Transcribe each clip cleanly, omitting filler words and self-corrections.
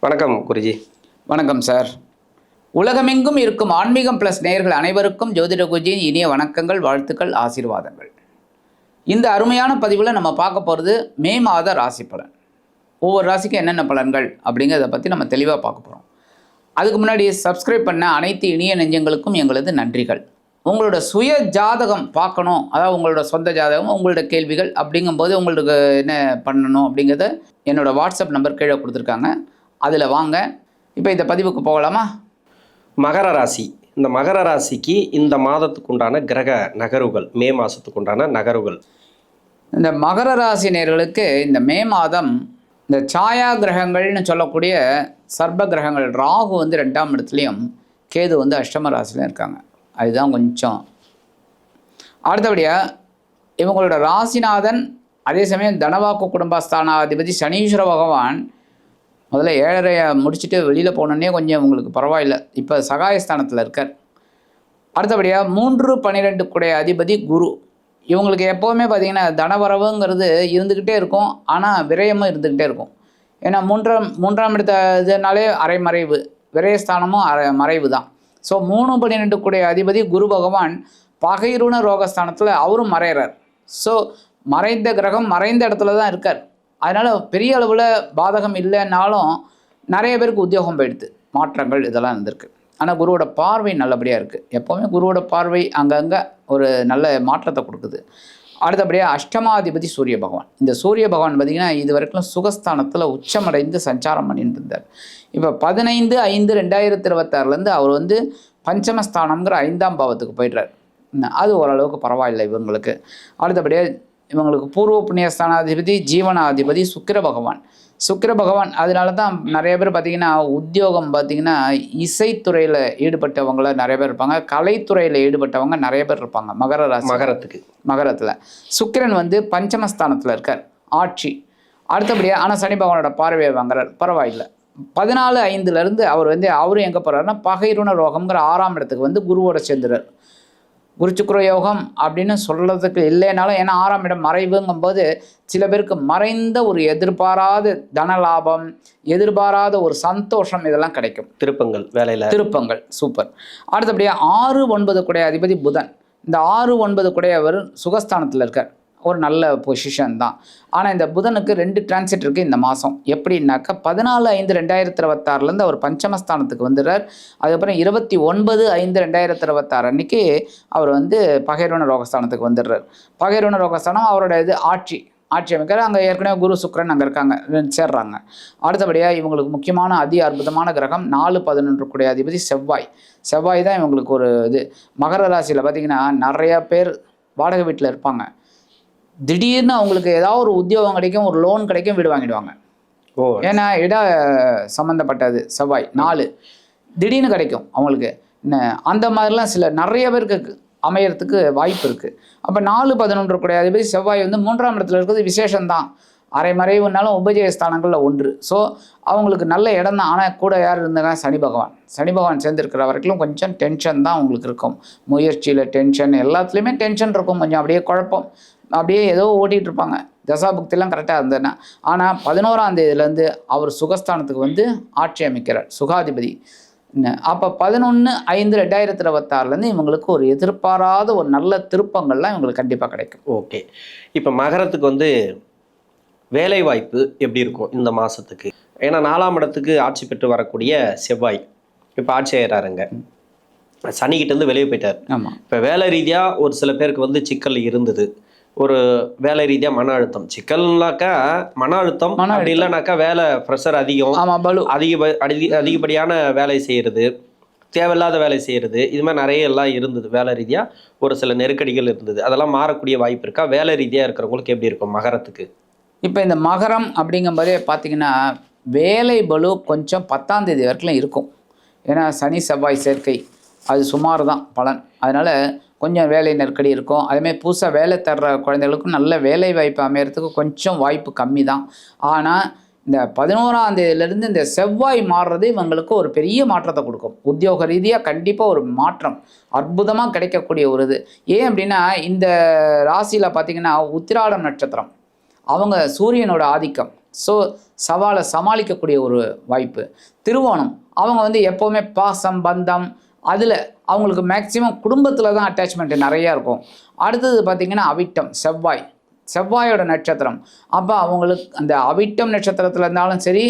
வணக்கம் குருஜி. வணக்கம் சார். உலகமெங்கும் இருக்கும் ஆன்மீகம் ப்ளஸ் நேயர்கள் அனைவருக்கும் ஜோதிட குருஜியின் இனிய வணக்கங்கள், வாழ்த்துக்கள், ஆசீர்வாதங்கள். இந்த அருமையான பதிவில் நம்ம பார்க்க போகிறது மே மாத ராசி பலன். ஒவ்வொரு ராசிக்கும் என்னென்ன பலன்கள் அப்படிங்கிறத பற்றி நம்ம தெளிவாக பார்க்க போகிறோம். அதுக்கு முன்னாடி சப்ஸ்கிரைப் பண்ண அனைத்து இனிய நெஞ்சங்களுக்கும் எங்களது நன்றிகள். உங்களோட சுய ஜாதகம் பார்க்கணும், அதாவது உங்களோட சொந்த ஜாதகம், உங்களோட கேள்விகள் அப்படிங்கும்போது உங்களுக்கு என்ன பண்ணணும் அப்படிங்கிறத என்னோடய வாட்ஸ்அப் நம்பர் கீழே கொடுத்துருக்காங்க, அதில் வாங்க. இப்போ இந்த பதிவுக்கு போகலாமா? மகர ராசி. இந்த மகர ராசிக்கு இந்த மாதத்துக்கு உண்டான கிரக நகர்வுகள், மே மாதத்துக்கு உண்டான நகர்வுகள். இந்த மகர ராசி நேயர்களுக்கு இந்த மே மாதம் இந்த சாயா கிரகங்கள்னு சொல்லக்கூடிய சர்ப கிரகங்கள், ராகு வந்து 2ஆம் இடத்துலையும் கேது வந்து அஷ்டம ராசிலையும் இருக்காங்க. அதுதான் கொஞ்சம். அடுத்தபடியாக இவங்களோட ராசிநாதன், அதே சமயம் தனவாக்கு குடும்பஸ்தானாதிபதி சனீஸ்வர பகவான் முதல்ல 7.5 முடிச்சுட்டு வெளியில் போனோன்னே கொஞ்சம் உங்களுக்கு பரவாயில்லை, இப்போ சகாயஸ்தானத்தில் இருக்கார். அடுத்தபடியாக 3-12 கூடைய அதிபதி குரு. இவங்களுக்கு எப்போவுமே பார்த்திங்கன்னா தனவரவுங்கிறது இருந்துக்கிட்டே இருக்கும், ஆனால் விரயமும் இருந்துக்கிட்டே இருக்கும். ஏன்னா மூன்றாம் இடத்த இதனாலே அரைமறைவு, விரயஸ்தானமும் மறைவு தான். ஸோ 3-12 கூடைய அதிபதி குரு பகவான் பகைருண ரோகஸ்தானத்தில் அவரும் மறைகிறார். ஸோ மறைந்த கிரகம் மறைந்த இடத்துல தான் இருக்கார். அதனால் பெரிய அளவில் பாதகம் இல்லைன்னாலும் நிறைய பேருக்கு உத்தியோகம் போயிடுது, மாற்றங்கள் இதெல்லாம் இருந்திருக்கு. ஆனால் குருவோட பார்வை நல்லபடியாக இருக்குது. எப்போவுமே குருவோட பார்வை அங்கங்கே ஒரு நல்ல மாற்றத்தை கொடுக்குது. அடுத்தபடியாக அஷ்டமாதிபதி சூரிய பகவான். இந்த சூரிய பகவான் பார்த்திங்கன்னா இது வரைக்கும் சுகஸ்தானத்தில் உச்சமடைந்து சஞ்சாரம் பண்ணிட்டு இருந்தார். இப்போ 15/5/2026 அவர் வந்து பஞ்சமஸ்தானம்ங்கிற 5ஆம் பாவத்துக்கு போய்ட்றார். அது ஓரளவுக்கு பரவாயில்லை இவங்களுக்கு. அடுத்தபடியாக இவங்களுக்கு பூர்வ புண்ணியஸ்தானாதிபதி ஜீவனாதிபதி சுக்கிர பகவான். சுக்கிர பகவான் அதனால தான் நிறைய பேர் பார்த்திங்கன்னா உத்தியோகம் பார்த்திங்கன்னா இசைத்துறையில் ஈடுபட்டவங்கள நிறைய பேர் இருப்பாங்க, கலைத்துறையில் ஈடுபட்டவங்க நிறைய பேர் இருப்பாங்க. மகர ராசி மகரத்தில் சுக்கிரன் வந்து பஞ்சமஸ்தானத்தில் இருக்கார், ஆட்சி. அடுத்தபடியாக ஆனால் சனி பகவானோட பார்வையை வாங்குறார், பரவாயில்லை. 14/5 அவர் வந்து அவரும் எங்கே போகிறாருன்னா பகைருண ரோகம்ங்கிற 6ஆம் இடத்துக்கு வந்து குருவோட சேர்ந்துறார். குருச்சுக்குர யோகம் அப்படின்னு சொல்கிறதுக்கு இல்லைனாலும், ஏன்னா 6ஆம் இடம் மறைவுங்கும்போது சில பேருக்கு மறைந்த ஒரு எதிர்பாராத தனலாபம், எதிர்பாராத ஒரு சந்தோஷம் இதெல்லாம் கிடைக்கும். திருப்பங்கள் வேலையில் திருப்பங்கள் சூப்பர். அடுத்தபடியாக 6-9 கூடைய அதிபதி புதன். இந்த 6-9 கூடையவர் சுகஸ்தானத்தில் இருக்கார், ஒரு நல்ல பொசிஷன் தான். ஆனால் இந்த புதனுக்கு 2 டிரான்சிட் இருக்குது இந்த மாதம். எப்படின்னாக்கா 14/5/2026 அவர் பஞ்சமஸ்தானத்துக்கு வந்துடுறார். அதுக்கப்புறம் 29/5/2026 அன்றைக்கி அவர் வந்து பகைருண ரோகஸ்தானத்துக்கு வந்துடுறார். பகைருண ரோகஸ்தானம் அவரோட இது ஆட்சி அமைக்கிற. அங்கே ஏற்கனவே குரு சுக்கிரன் அங்கே இருக்காங்க, சேர்றாங்க. அடுத்தபடியாக இவங்களுக்கு முக்கியமான அற்புதமான கிரகம் 4-11 கூடிய அதிபதி செவ்வாய். செவ்வாய் தான் இவங்களுக்கு ஒரு இது. மகர ராசியில் பார்த்திங்கன்னா நிறையா பேர் வாடகை வீட்டில் இருப்பாங்க. திடீர்னு அவங்களுக்கு ஏதாவது ஒரு உத்தியோகம் கிடைக்கும், ஒரு லோன் கிடைக்கும், வீடு வாங்கிடுவாங்க. ஏன்னா இட சம்மந்தப்பட்டது செவ்வாய் 4 திடீர்னு கிடைக்கும் அவங்களுக்கு. அந்த மாதிரிலாம் சில நிறைய பேருக்கு அமையறதுக்கு வாய்ப்பு இருக்குது. அப்போ 4-11 கூடிய அதிபதி செவ்வாய் வந்து 3ஆம் இடத்துல இருக்கிறது விசேஷம்தான். அரைமறைவுனாலும் உபஜயஸ்தானங்களில் ஒன்று. ஸோ அவங்களுக்கு நல்ல இடம் தான். ஆனால் கூட யார் இருந்தாங்க? சனி பகவான் சேர்ந்துருக்கிற வரைக்கும் கொஞ்சம் டென்ஷன் தான் அவங்களுக்கு இருக்கும். முயற்சியில் டென்ஷன், எல்லாத்துலேயுமே டென்ஷன் இருக்கும். கொஞ்சம் அப்படியே குழப்பம், அப்படியே ஏதோ ஓட்டிகிட்டு இருப்பாங்க. தசாபுக்திலாம் கரெக்டாக இருந்ததுன்னா. ஆனால் 11ஆம் தேதியிலேருந்து அவர் சுகஸ்தானத்துக்கு வந்து ஆட்சி அமைக்கிறார், சுகாதிபதி. அப்போ 11/5/2026 இவங்களுக்கு ஒரு எதிர்பாராத ஒரு நல்ல திருப்பங்கள்லாம் இவங்களுக்கு கண்டிப்பாக கிடைக்கும். ஓகே, இப்போ மகரத்துக்கு வந்து வேலை வாய்ப்பு எப்படி இருக்கும் இந்த மாதத்துக்கு? ஏன்னா 4ஆம் இடத்துக்கு ஆட்சி பெற்று வரக்கூடிய செவ்வாய் இப்போ ஆட்சி ஆகிறாருங்க, சனிக்கிட்டேருந்து வெளியே போயிட்டார். ஆமாம். இப்போ வேலை ரீதியாக ஒரு சில பேருக்கு வந்து சிக்கல் இருந்தது. ஒரு வேலை ரீதியாக மன அழுத்தம், சிக்கல்னாக்கா மன அழுத்தம், அப்படி இல்லைனாக்கா வேலை ப்ரெஷர் அதிகம், அதிகப்படியான வேலை செய்கிறது, தேவையில்லாத வேலை செய்கிறது, இது மாதிரி நிறைய எல்லாம் இருந்தது. வேலை ரீதியாக ஒரு சில நெருக்கடிகள் இருந்தது. அதெல்லாம் மாறக்கூடிய வாய்ப்பு இருக்கா? வேலை ரீதியாக இருக்கிறவங்களுக்கு எப்படி இருக்கும் மகரத்துக்கு? இப்போ இந்த மகரம் அப்படிங்கும்போதே பார்த்திங்கன்னா வேலை பளு கொஞ்சம் 10ஆம் தேதி வரைக்கும் இருக்கும். ஏன்னா சனி செவ்வாய் சேர்க்கை அது சுமார் தான் பலன். அதனால் கொஞ்சம் வேலை நெருக்கடி இருக்கும். அதேமாதிரி புதுசாக வேலை தர்ற குழந்தைகளுக்கும் நல்ல வேலை வாய்ப்பு அமையறதுக்கு கொஞ்சம் வாய்ப்பு கம்மி தான். ஆனால் இந்த 11ஆம் தேதியிலேருந்து இந்த செவ்வாய் மாறுறது இவங்களுக்கு ஒரு பெரிய மாற்றத்தை கொடுக்கும். உத்தியோக ரீதியாக கண்டிப்பாக ஒரு மாற்றம் அற்புதமாக கிடைக்கக்கூடிய ஒரு இது. ஏன் அப்படின்னா இந்த ராசியில் பார்த்திங்கன்னா உத்திராடம் நட்சத்திரம், அவங்க சூரியனோட ஆதிக்கம். ஸோ சவாலை சமாளிக்கக்கூடிய ஒரு வாய்ப்பு. திருவோணம் அவங்க வந்து எப்போவுமே பாசம் பந்தம் அதில் அவங்களுக்கு மேக்சிமம் குடும்பத்தில் தான் அட்டாச்மெண்ட் நிறையா இருக்கும். அடுத்தது பார்த்திங்கன்னா அவிட்டம் செவ்வாயோட நட்சத்திரம். அப்போ அவங்களுக்கு அந்த அவிட்டம் நட்சத்திரத்தில் இருந்தாலும் சரி,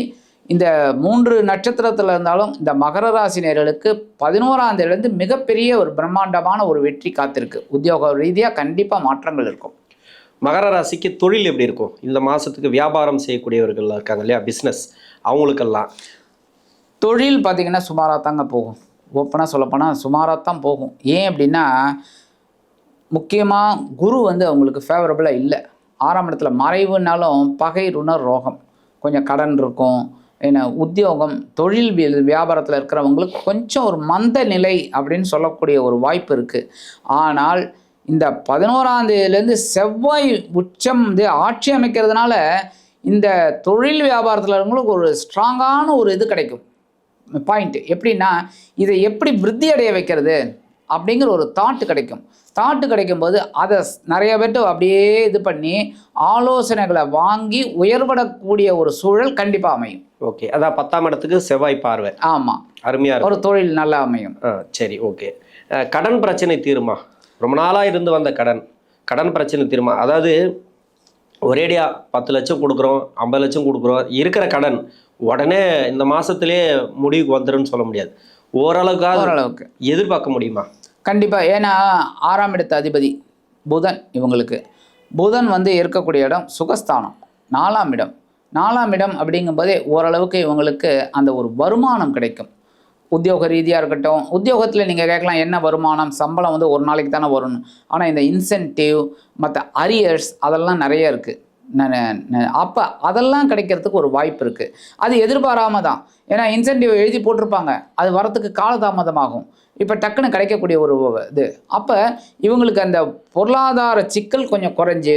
இந்த 3 நட்சத்திரத்தில் இருந்தாலும் இந்த மகர ராசி நேயர்களுக்கு 11ஆம் தேதியிலேருந்து மிகப்பெரிய ஒரு பிரம்மாண்டமான ஒரு வெற்றி காத்திருக்கு. உத்தியோக ரீதியாக கண்டிப்பாக மாற்றங்கள் இருக்கும். மகர ராசிக்கு தொழில் எப்படி இருக்கும் இந்த மாதத்துக்கு? வியாபாரம் செய்யக்கூடியவர்கள் இருக்காங்க இல்லையா, பிஸ்னஸ், அவங்களுக்கெல்லாம் தொழில் பார்த்திங்கன்னா சுமாராக தாங்க போகும். ஓப்பனாக சொல்லப்போனால் சுமாராக தான் போகும். ஏன் அப்படின்னா, முக்கியமாக குரு வந்து அவங்களுக்கு ஃபேவரபுளாக இல்லை. 6ஆம் இடத்துல மறைவுனாலும் பகை ருண ரோகம், கொஞ்சம் கடன் இருக்கும். ஏன்னா உத்தியோகம் தொழில் வியாபாரத்தில் இருக்கிறவங்களுக்கு கொஞ்சம் ஒரு மந்த நிலை அப்படின்னு சொல்லக்கூடிய ஒரு வாய்ப்பு இருக்குது. ஆனால் இந்த 11ஆம் தேதியிலேருந்து செவ்வாய் உச்சம் வந்து ஆட்சி அமைக்கிறதுனால இந்த தொழில் வியாபாரத்தில் இருக்கிறவங்களுக்கு ஒரு ஸ்ட்ராங்கான ஒரு இது கிடைக்கும். பாயிண்ட் எப்படின்னா, இதை எப்படி விருத்தி அடைய வைக்கிறது அப்படிங்கிற ஒரு தாட்டு கிடைக்கும்போது அதை நிறைய பேர்ட்டு அப்படியே இது பண்ணி ஆலோசனைகளை வாங்கி உயர்படக்கூடிய ஒரு சூழல் கண்டிப்பாக அமையும். ஓகே, அதான் 10ஆம் இடத்துக்கு செவ்வாய் பார்வை. ஆமாம், அருமையாக ஒரு தொழில் நல்லா அமையும். சரி, ஓகே. கடன் பிரச்சனை தீருமா? ரொம்ப நாளாக இருந்து வந்த கடன் பிரச்சனை தீருமா? அதாவது ஒரேடியாக 10 லட்சம் கொடுக்குறோம், 50 லட்சம் கொடுக்குறோம், இருக்கிற கடன் உடனே இந்த மாதத்துலேயே முடிவுக்கு வந்துடும்னு சொல்ல முடியாது. ஓரளவுக்கு எதிர்பார்க்க முடியுமா? கண்டிப்பாக. ஏன்னா 6ஆம் இடத்து அதிபதி புதன். இவங்களுக்கு புதன் வந்து இருக்கக்கூடிய இடம் சுகஸ்தானம், 4ஆம் இடம் அப்படிங்கும்போதே ஓரளவுக்கு இவங்களுக்கு அந்த ஒரு வருமானம் கிடைக்கும். உத்தியோக ரீதியாக இருக்கட்டும், உத்தியோகத்தில் நீங்கள் கேட்கலாம் என்ன வருமானம், சம்பளம் வந்து ஒரு நாளைக்கு தானே வரணும். ஆனால் இந்த இன்சென்டிவ் மற்ற அரியர்ஸ் அதெல்லாம் நிறைய இருக்குது. அப்போ அதெல்லாம் கிடைக்கிறதுக்கு ஒரு வாய்ப்பு இருக்குது. அது எதிர்பாராம தான். ஏன்னா இன்சென்டிவ் எழுதி போட்டிருப்பாங்க, அது வரத்துக்கு காலதாமதமாகும். இப்போ டக்குன்னு கிடைக்கக்கூடிய ஒரு இது. அப்போ இவங்களுக்கு அந்த பொருளாதார சிக்கல் கொஞ்சம் குறைஞ்சி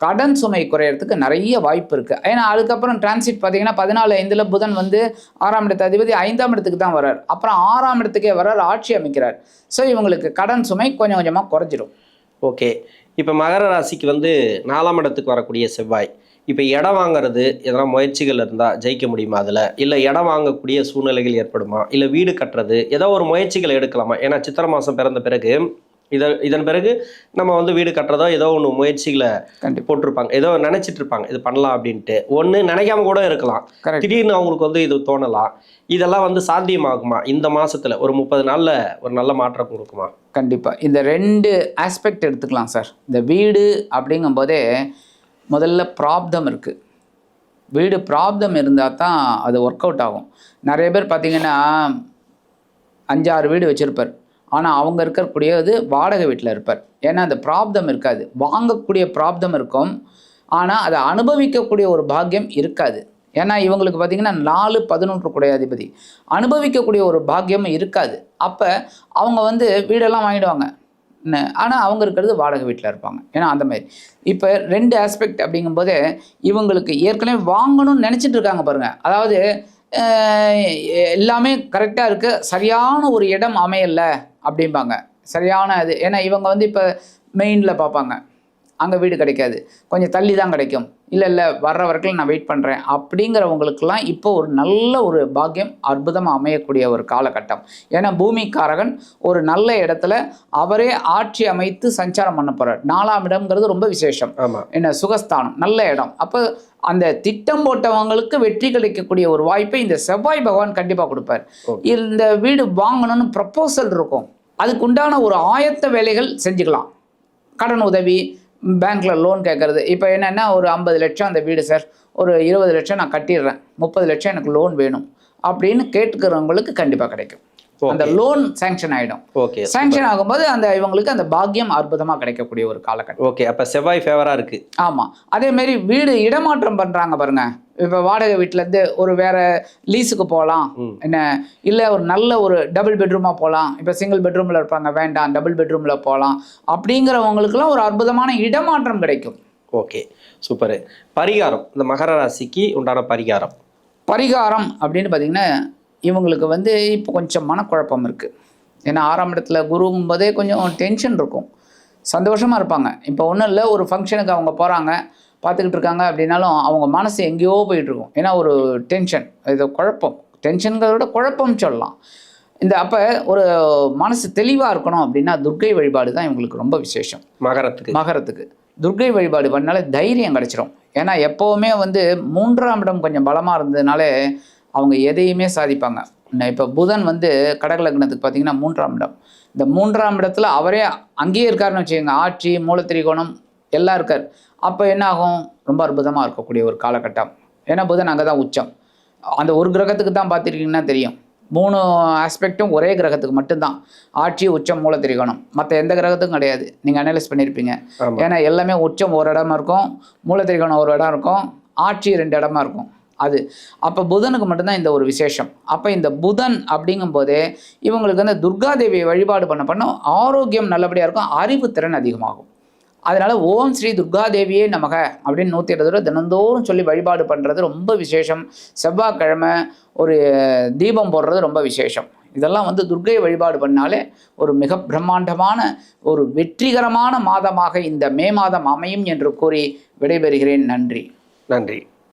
கடன் சுமை குறையிறதுக்கு நிறைய வாய்ப்பு இருக்குது. ஏன்னா அதுக்கப்புறம் டிரான்சிட் பார்த்தீங்கன்னா 14/5 புதன் வந்து 6ஆம் இடத்து அதிபதி 5ஆம் இடத்துக்கு தான் வர்றார். அப்புறம் 6ஆம் இடத்துக்கே வர்றார், ஆட்சி அமைக்கிறார். ஸோ இவங்களுக்கு கடன் சுமை கொஞ்சம் கொஞ்சமாக குறைஞ்சிடும். ஓகே, இப்போ மகர ராசிக்கு வந்து 4ஆம் இடத்துக்கு வரக்கூடிய செவ்வாய், இப்போ இடம் வாங்குறது எதனா முயற்சிகள் இருந்தால் ஜெயிக்க முடியுமா? அதில் இல்லை இடம் வாங்கக்கூடிய சூழ்நிலைகள் ஏற்படுமா? இல்லை வீடு கட்டுறது ஏதோ ஒரு முயற்சிகளை எடுக்கலாமா? ஏன்னா சித்திரை மாதம் பிறந்த பிறகு இதன் பிறகு நம்ம வந்து வீடு கட்டுறதோ ஏதோ ஒன்று முயற்சிகளை போட்டிருப்பாங்க, ஏதோ நினைச்சிட்டு இருப்பாங்க இது பண்ணலாம் அப்படின்ட்டு. ஒன்று நினைக்காம கூட இருக்கலாம், திடீர்னு அவங்களுக்கு வந்து இது தோணலாம். இதெல்லாம் வந்து சாத்தியமாகுமா இந்த மாசத்துல? ஒரு 30 நாள்ல ஒரு நல்ல மாற்றம் கொடுக்குமா? கண்டிப்பா. இந்த 2 ஆஸ்பெக்ட் எடுத்துக்கலாம் சார். இந்த வீடு அப்படிங்கும் போதே முதல்ல ப்ராப்தம் இருக்கு. வீடு ப்ராப்தம் இருந்தால் தான் அது ஒர்க் அவுட் ஆகும். நிறைய பேர் பார்த்தீங்கன்னா 5-6 வீடு வச்சிருப்பார், ஆனால் அவங்க இருக்கக்கூடியது வாடகை வீட்டில் இருப்பார். ஏன்னா அந்த ப்ராப்தம் இருக்காது. வாங்கக்கூடிய ப்ராப்தம் இருக்கும், ஆனால் அதை அனுபவிக்கக்கூடிய ஒரு பாக்கியம் இருக்காது. ஏன்னா இவங்களுக்கு பார்த்திங்கன்னா 4-11 கூடிய அதிபதி, அனுபவிக்கக்கூடிய ஒரு பாக்கியம் இருக்காது. அப்போ அவங்க வந்து வீடெல்லாம் வாங்கிடுவாங்க, ஆனால் அவங்க இருக்கிறது வாடகை வீட்டில் இருப்பாங்க. ஏன்னா அந்த மாதிரி இப்போ 2 ஆஸ்பெக்ட் அப்படிங்கும்போதே இவங்களுக்கு ஏற்கனவே வாங்கணும்னு நினச்சிட்டு இருக்காங்க பாருங்கள். அதாவது எல்லாமே கரெக்டாக இருக்குது, சரியான ஒரு இடம் அமையலை அப்படிம்பாங்க. சரியான இது. ஏன்னா இவங்க வந்து இப்போ மெயினில் பார்ப்பாங்க, அங்கே வீடு கிடைக்காது, கொஞ்சம் தள்ளி தான் கிடைக்கும், இல்லை வர்ற வரைக்கும் நான் வெயிட் பண்ணுறேன் அப்படிங்கிறவங்களுக்கெல்லாம் இப்போ ஒரு நல்ல ஒரு பாக்கியம் அற்புதமாக அமையக்கூடிய ஒரு காலகட்டம். ஏன்னா பூமிக்காரகன் ஒரு நல்ல இடத்துல அவரே ஆட்சி அமைத்து சஞ்சாரம் பண்ண போகிறார். 4ஆம் இடம்ங்கிறது ரொம்ப விசேஷம். என்ன சுகஸ்தானம், நல்ல இடம். அப்போ அந்த திட்டம் போட்டவங்களுக்கு வெற்றி கிடைக்கக்கூடிய ஒரு வாய்ப்பை இந்த செவ்வாய் பகவான் கண்டிப்பாக கொடுப்பார். இந்த வீடு வாங்கணும்னு ப்ரப்போசல் இருக்கும், அதுக்கு உண்டான ஒரு ஆயத்த வேலைகள் செஞ்சுக்கலாம். கடன் உதவி, பேங்க்கில் லோன் கேட்குறது. இப்போ என்னென்னா ஒரு 50 லட்சம் அந்த வீடு சார், ஒரு 20 லட்சம் நான் கட்டிடுறேன், 30 லட்சம் எனக்கு லோன் வேணும் அப்படின்னு கேட்டுக்கிறவங்களுக்கு கண்டிப்பாக கிடைக்கும். அந்த லோன் சாங்ஷன் ஆகிடும். ஓகே, சாங்ஷன் ஆகும்போது அந்த இவங்களுக்கு அந்த பாக்கியம் அற்புதமாக கிடைக்கக்கூடிய ஒரு காலகட்டம். ஓகே, அப்போ செவ்வாய் ஃபேவராக இருக்குது. ஆமாம். அதேமாரி வீடு இடமாற்றம் பண்ணுறாங்க பாருங்க. இப்போ வாடகை வீட்டிலேருந்து ஒரு வேறு லீஸுக்கு போகலாம், என்ன இல்லை ஒரு நல்ல ஒரு டபுள் பெட்ரூமாக போகலாம். இப்போ சிங்கிள் பெட்ரூமில் இருப்பாங்க, வேண்டாம் டபுள் பெட்ரூமில் போகலாம் அப்படிங்கிறவங்களுக்குலாம் ஒரு அற்புதமான இடமாற்றம் கிடைக்கும். Okay, super. பரிகாரம், இந்த மகர ராசிக்கு உண்டான பரிகாரம் அப்படின்னு பார்த்தீங்கன்னா இவங்களுக்கு வந்து இப்போ கொஞ்சம் மனக்குழப்பம் இருக்குது. ஏன்னா 6ஆம் இடத்துல குருங்கும் போதே கொஞ்சம் டென்ஷன் இருக்கும், சந்தோஷமாக இருப்பாங்க. இப்போ ஒன்றும் இல்லை, ஒரு ஃபங்க்ஷனுக்கு அவங்க போகிறாங்க, பார்த்துக்கிட்டு இருக்காங்க அப்படின்னாலும் அவங்க மனசு எங்கேயோ போயிட்டுருக்கும். ஏன்னா ஒரு டென்ஷன், இது குழப்பம், டென்ஷனுங்கிறத விட குழப்பம் சொல்லலாம். இந்த அப்போ ஒரு மனசு தெளிவாக இருக்கணும் அப்படின்னா துர்க்கை வழிபாடு தான் இவங்களுக்கு ரொம்ப விசேஷம். மகரத்துக்கு துர்க்கை வழிபாடு பண்ணாலே தைரியம் கிடச்சிரும். ஏன்னா எப்போவுமே வந்து 3ஆம் இடம் கொஞ்சம் பலமாக இருந்ததுனாலே அவங்க எதையுமே சாதிப்பாங்க. இப்போ புதன் வந்து கடகலக்னத்துக்கு பார்த்தீங்கன்னா 3ஆம் இடம். இந்த 3ஆம் இடத்துல அவரே அங்கேயே இருக்காருன்னு வச்சுக்கோங்க, ஆட்சி மூலத்திரிகோணம் எல்லாம் இருக்கார். அப்போ என்ன ஆகும், ரொம்ப அற்புதமாக இருக்கக்கூடிய ஒரு காலகட்டம். ஏன்னா புதன் அங்கே தான் உச்சம். அந்த ஒரு கிரகத்துக்கு தான் பார்த்துருக்கீங்கன்னா தெரியும், 3 ஆஸ்பெக்டும் ஒரே கிரகத்துக்கு மட்டும்தான், ஆட்சி உச்சம் மூலத்திரிகோணம். மற்ற எந்த கிரகத்துக்கும் கிடையாது. நீங்கள் அனலைஸ் பண்ணியிருப்பீங்க. ஏன்னா எல்லாமே உச்சம் ஒரு இடமா இருக்கும், மூலத்திரிகோணம் ஒரு இடம் இருக்கும், ஆட்சி 2 இடமா இருக்கும். அது அப்போ புதனுக்கு மட்டும்தான் இந்த ஒரு விசேஷம். அப்போ இந்த புதன் அப்படிங்கும்போதே இவங்களுக்கு வந்து துர்காதேவியை வழிபாடு பண்ண ஆரோக்கியம் நல்லபடியாக இருக்கும், அறிவுத்திறன் அதிகமாகும். அதனால் ஓம் ஸ்ரீ துர்காதேவியே நமக அப்படின்னு 108 தடவை தினந்தோறும் சொல்லி வழிபாடு பண்ணுறது ரொம்ப விசேஷம். செவ்வாய்க்கிழமை ஒரு தீபம் போடுறது ரொம்ப விசேஷம். இதெல்லாம் வந்து துர்க்கை வழிபாடு பண்ணாலே ஒரு மிக பிரம்மாண்டமான ஒரு வெற்றிகரமான மாதமாக இந்த மே மாதம் அமையும் என்று கூறி விடைபெறுகிறேன். நன்றி.